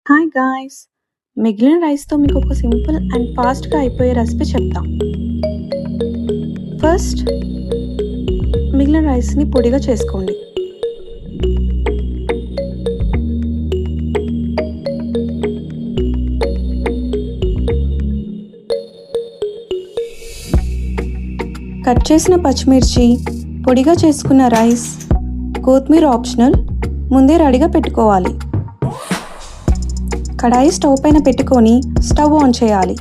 Hi guys! మిగిలిన రైస్‌తో మీకు ఒక సింపుల్ అండ్ ఫాస్ట్‌గా అయిపోయే రెసిపీ చెప్తా. ఫస్ట్ మిగిలిన రైస్‌ని పొడిగా చేసుకోండి. కట్ చేసిన పచ్చిమిర్చి, పొడిగా చేసుకున్న రైస్, కొత్తిమీర ఆప్షనల్, ముందే రెడీగా పెట్టుకోవాలి. కడాయి స్టవ్ పైన పెట్టుకొని స్టవ్ ఆన్ చేయాలి.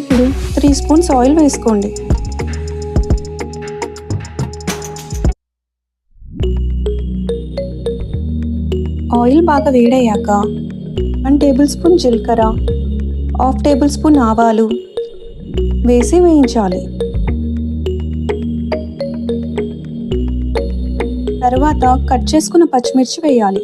ఇప్పుడు 3 స్పూన్స్ ఆయిల్ వేసుకోండి. ఆయిల్ బాగా వేడయ్యాక 1 టేబుల్ స్పూన్ జీలకర్ర, హాఫ్ టేబుల్ స్పూన్ ఆవాలు వేసి వేయించాలి. తర్వాత కట్ చేసుకున్న పచ్చిమిర్చి వేయాలి.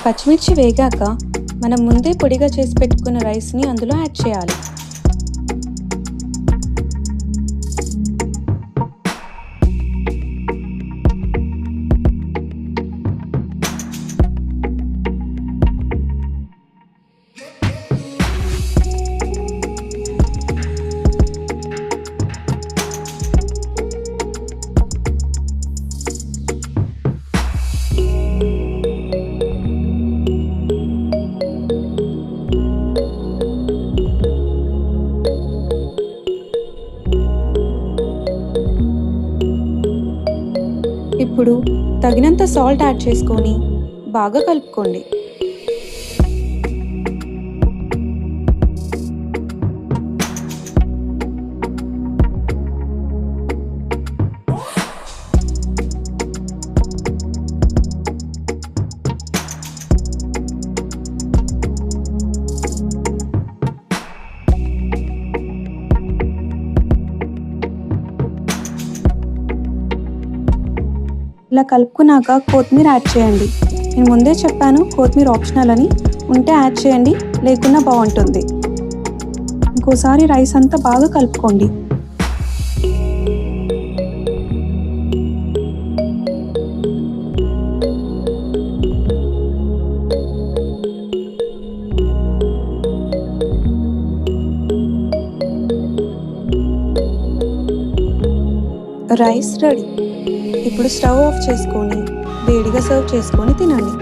పచ్చిమిర్చి వేగాక మనం ముందే పొడిగా చేసి పెట్టుకున్న రైస్ని అందులో యాడ్ చేయాలి. ఇప్పుడు తగినంత సాల్ట్ యాడ్ చేసుకొని బాగా కలుపుకోండి. ఇలా కలుపుకున్నాక కొత్తిమీర యాడ్ చేయండి. నేను ముందే చెప్పాను కొత్తిమీర ఆప్షనల్ అని, ఉంటే యాడ్ చేయండి, లేకున్నా బాగుంటుంది. ఇంకోసారి రైస్ అంతా బాగా కలుపుకోండి. Rice ready. ఇప్పుడు స్టవ్ ఆఫ్ చేసుకొని వేడిగా సర్వ్ చేసుకొని తినండి.